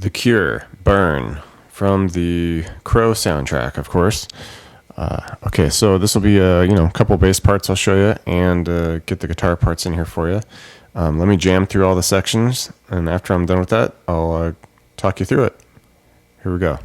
The Cure, Burn, from the Crow soundtrack, of course. Okay, so this will be a couple bass parts I'll show you, and get the guitar parts in here for you. Let me jam through all the sections, and after I'm done with that, I'll talk you through it. Here we go.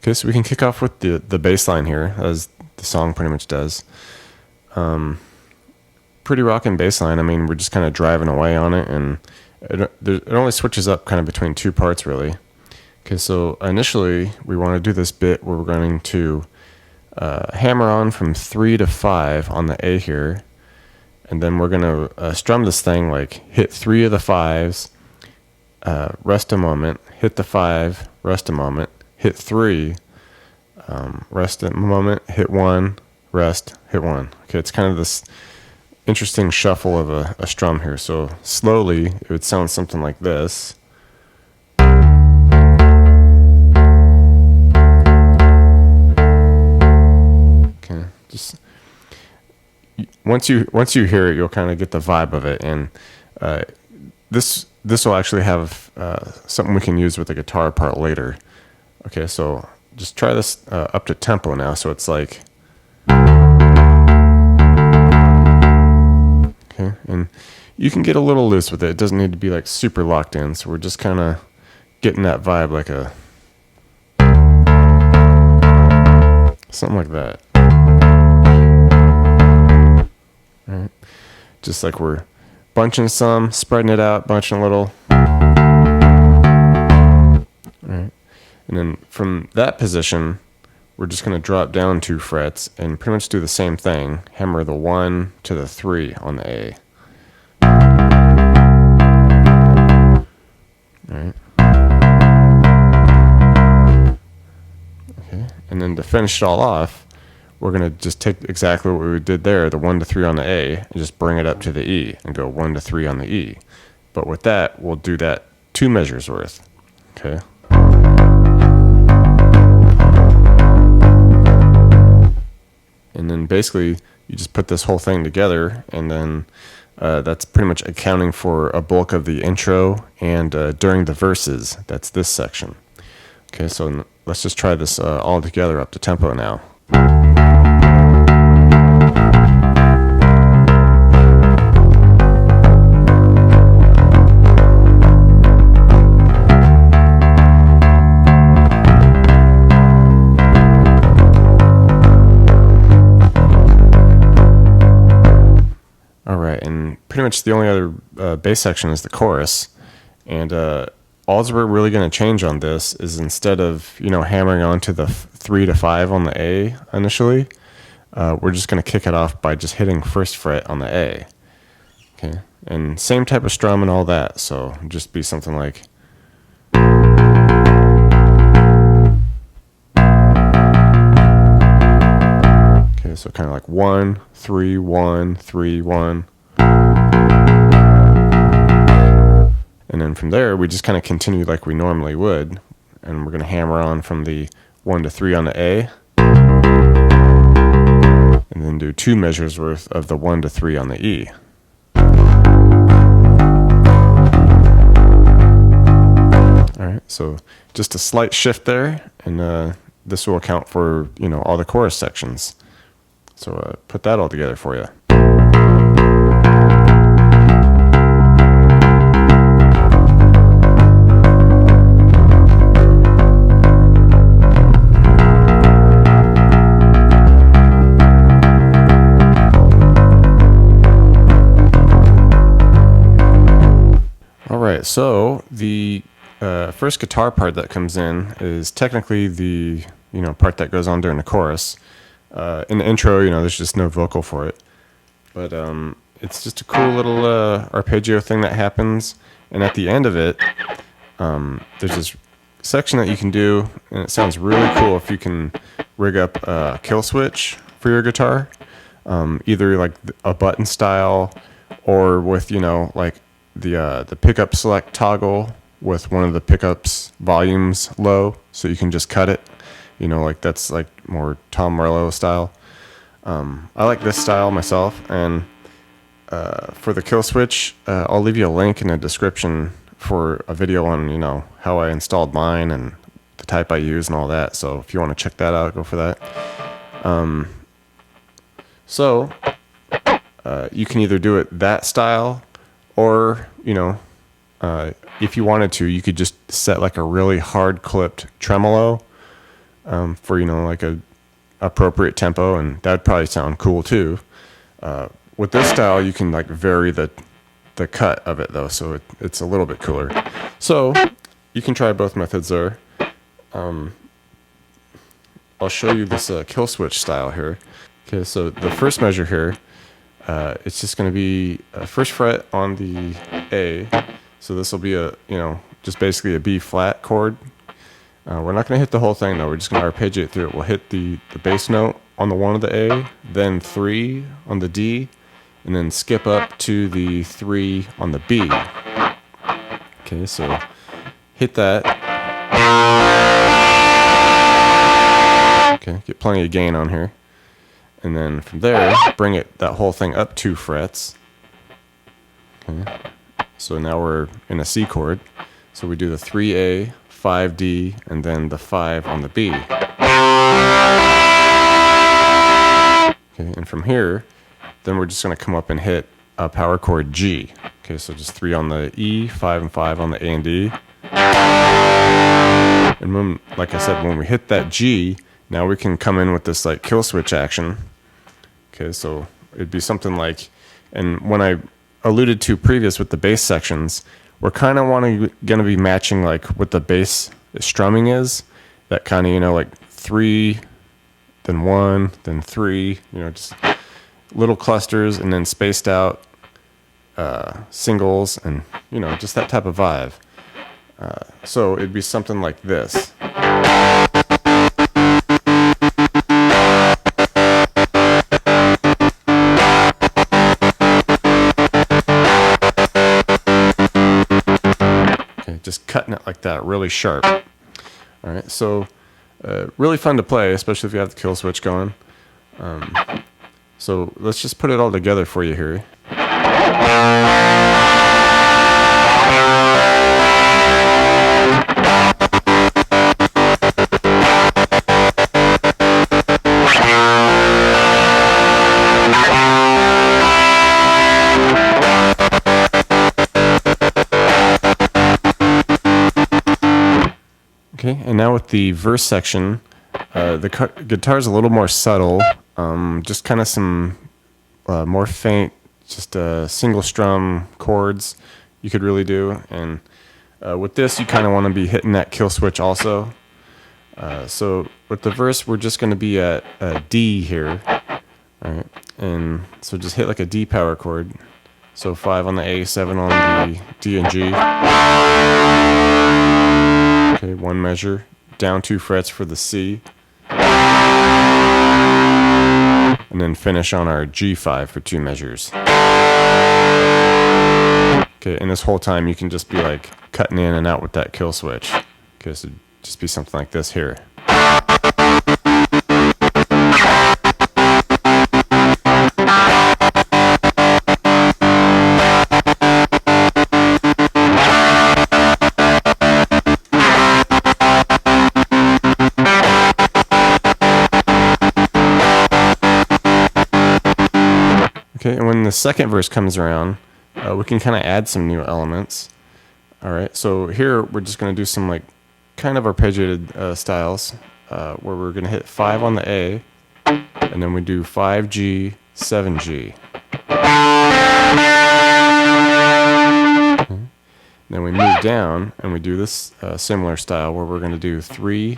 Okay, so we can kick off with the bass line here, as the song pretty much does. Pretty rockin' bass line. I mean, we're just kind of driving away on it, and it only switches up kind of between two parts, really. Okay, so initially, we want to do this bit where we're going to hammer on from 3 to 5 on the A here, and then we're going to strum this thing, like hit 3 of the 5s, rest a moment, hit the 5, rest a moment, hit 3, rest a moment, hit 1, rest, hit 1. Okay, it's kind of this interesting shuffle of a strum here. So slowly, it would sound something like this. Okay, just once you hear it, you'll kind of get the vibe of it, and this will actually have something we can use with the guitar part later. Okay, so just try this up to tempo now, so it's like, okay, and you can get a little loose with it. It doesn't need to be like super locked in, so we're just kind of getting that vibe, like something like that. All right, just like we're bunching some, spreading it out, bunching a little. All right. And then from that position, we're just going to drop down 2 frets and pretty much do the same thing. Hammer the 1 to the 3 on the A. All right. Okay. And then to finish it all off, we're going to just take exactly what we did there, the 1 to 3 on the A, and just bring it up to the E and go 1 to 3 on the E. But with that, we'll do that 2 measures worth. Okay. And then basically you just put this whole thing together, and then that's pretty much accounting for a bulk of the intro and during the verses. That's this section. Okay, so let's just try this all together up to tempo now. Alright, and pretty much the only other bass section is the chorus, and all we're really going to change on this is, instead of hammering onto the 3 to 5 on the A initially, we're just going to kick it off by just hitting 1st fret on the A. Okay, and same type of strum and all that, so just be something like. Okay, so kind of like 1, 3, 1, 3, 1. And then from there, we just kind of continue like we normally would. And we're going to hammer on from the 1 to 3 on the A. And then do 2 measures worth of the 1 to 3 on the E. Alright, so just a slight shift there. And this will account for, all the chorus sections. So put that all together for you. Alright, so the first guitar part that comes in is technically the part that goes on during the chorus. In the intro, there's just no vocal for it, but it's just a cool little arpeggio thing that happens. And at the end of it, there's this section that you can do, and it sounds really cool if you can rig up a kill switch for your guitar, either like a button style, or with like the pickup select toggle with one of the pickups volumes low, so you can just cut it. Like that's like more Tom Morello style. I like this style myself, and for the kill switch, I'll leave you a link in the description for a video on how I installed mine and the type I use and all that. So if you want to check that out, go for that. So you can either do it that style, or if you wanted to, you could just set like a really hard clipped tremolo. For like a appropriate tempo, and that'd probably sound cool too. With this style, you can like vary the cut of it though, so it's a little bit cooler. So you can try both methods there. I'll show you this kill switch style here. Okay, so the first measure here, it's just going to be 1st fret on the A. So this will be a just basically a B flat chord. We're not going to hit the whole thing though, we're just going to arpeggiate through it. We'll hit the bass note on the 1 of the A, then 3 on the D, and then skip up to the 3 on the B. Okay, so hit that. Okay, get plenty of gain on here. And then from there, bring that whole thing up 2 frets. Okay, so now we're in a C chord. So we do the 3A, 5D, and then the 5 on the B. Okay, and from here, then we're just going to come up and hit a power chord G. Okay, so just 3 on the E, 5 and 5 on the A and D. And when, like I said, when we hit that G, now we can come in with this like kill switch action. Okay, so it'd be something like, and when I alluded to previous with the bass sections, we're kind of going to be matching like what the bass strumming is. That kind of, like 3, then 1, then 3, just little clusters, and then spaced out singles, and, just that type of vibe. So it'd be something like this. Okay, just cutting it like that, really sharp. All right, so really fun to play, especially if you have the kill switch going. So let's just put it all together for you here. Okay, and now with the verse section, the guitar is a little more subtle, just kind of some more faint, just single strum chords you could really do. And with this, you kind of want to be hitting that kill switch also. So with the verse, we're just going to be at D here. All right, and so just hit like a D power chord. So 5 on the A, 7 on the D and G. Okay, 1 measure, down 2 frets for the C. And then finish on our G5 for 2 measures. Okay, and this whole time you can just be like cutting in and out with that kill switch. Okay, so just be something like this here. Okay, and when the second verse comes around, we can kind of add some new elements. All right, so here we're just going to do some like kind of arpeggiated styles, where we're going to hit 5 on the A, and then we do 5G, 7G. Okay. Then we move down and we do this similar style where we're going to do 3A,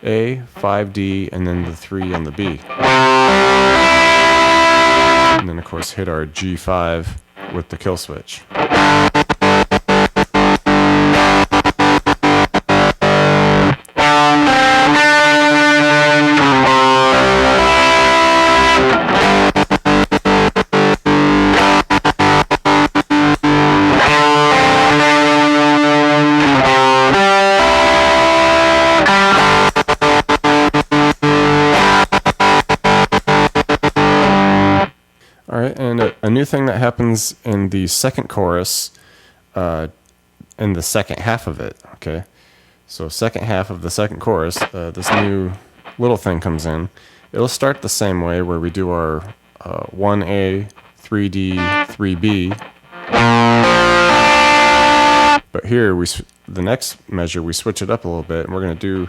5D, and then the 3 on the B. And then, of course, hit our G5 with the kill switch. All right, and a new thing that happens in the second chorus, in the second half of it, okay? So second half of the second chorus, this new little thing comes in. It'll start the same way where we do our 1A, 3D, 3B. But here, the next measure, we switch it up a little bit, and we're going to do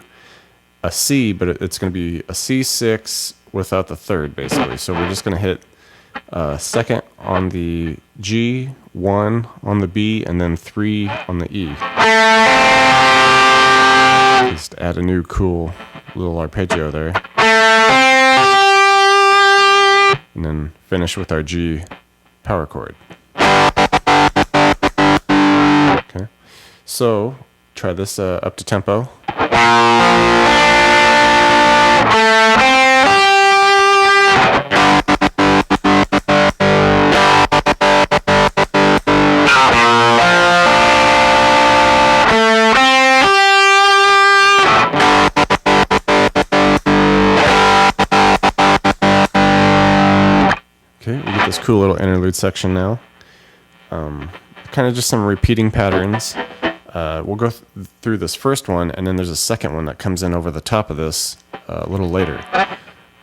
a C, but it's going to be a C6 without the third, basically. So we're just going to hit second on the G, 1 on the B, and then 3 on the E. Just add a new cool little arpeggio there. And then finish with our G power chord. Okay, so try this up to tempo. Okay, we get this cool little interlude section now. Kind of just some repeating patterns. We'll go through this first one, and then there's a second one that comes in over the top of this a little later.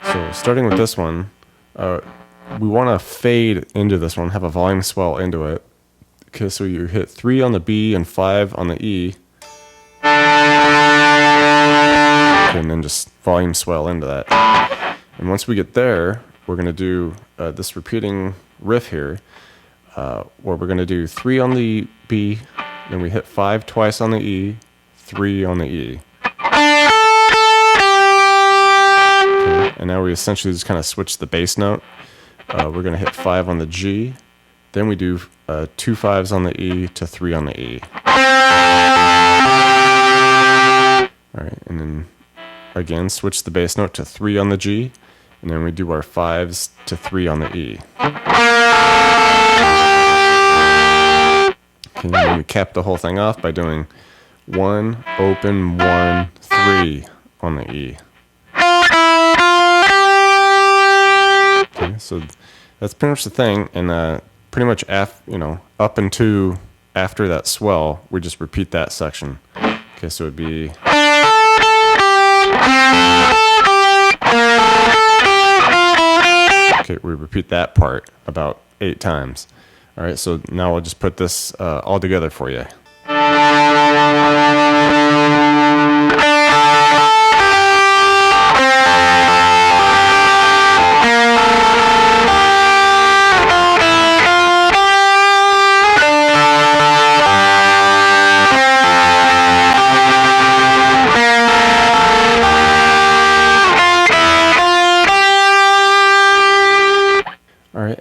So starting with this one, we want to fade into this one, have a volume swell into it. Okay, so you hit 3 on the B and 5 on the E. Okay, and then just volume swell into that. And once we get there, we're going to do this repeating riff here, where we're going to do 3 on the B, then we hit 5 twice on the E, 3 on the E. Okay, and now we essentially just kind of switch the bass note. We're going to hit 5 on the G, then we do 2 5s on the E to 3 on the E. All right, and then again, switch the bass note to 3 on the G, and then we do our 5s to 3 on the E. Okay, and then we cap the whole thing off by doing 1, open, 1, 3 on the E. Okay, so that's pretty much the thing, and pretty much up into after that swell, we just repeat that section. Okay, so it'd be. Okay, we repeat that part about 8 times. All right, so now I'll just put this all together for you.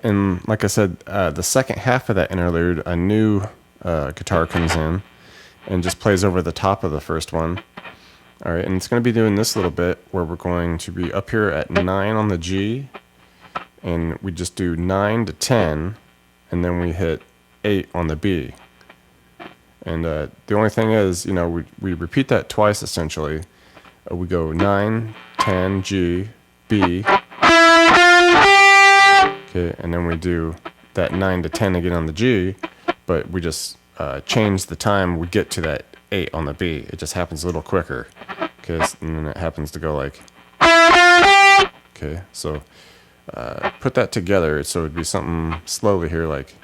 And like I said, the second half of that interlude, a new guitar comes in and just plays over the top of the first one. All right, and it's going to be doing this little bit where we're going to be up here at 9 on the G, and we just do 9 to 10, and then we hit 8 on the B. And the only thing is, we repeat that twice essentially. We go 9, 10, G, B. Okay, and then we do that 9 to 10 again on the G, but we just change the time we get to that 8 on the B. It just happens a little quicker, and then it happens to go like. Okay, so put that together, so it'd be something slowly here, like.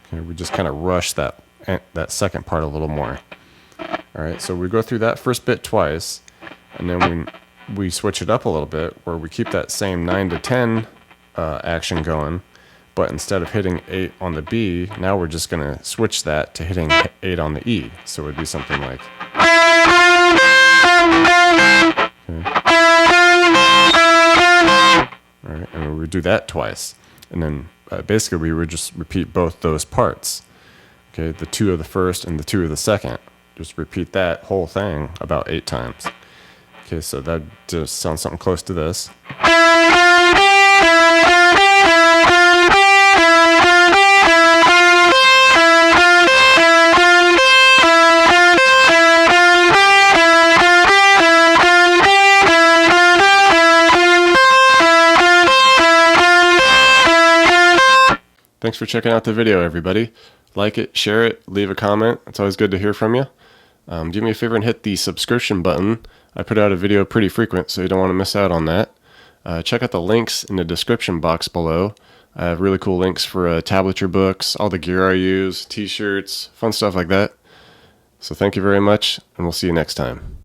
Okay, we just kind of rush that second part a little more. All right, so we go through that first bit twice. And then we switch it up a little bit where we keep that same 9 to 10 action going, but instead of hitting 8 on the B, now we're just going to switch that to hitting 8 on the E. So it would be something like. Okay. All right, and we would do that twice. And then basically we would just repeat both those parts. Okay, the 2 of the first and the 2 of the second. Just repeat that whole thing about 8 times. Okay, so that just sounds something close to this. Thanks for checking out the video, everybody. Like it, share it, leave a comment. It's always good to hear from you. Do me a favor and hit the subscription button. I put out a video pretty frequent, so you don't want to miss out on that. Check out the links in the description box below. I have really cool links for tablature books, all the gear I use, t-shirts, fun stuff like that. So thank you very much, and we'll see you next time.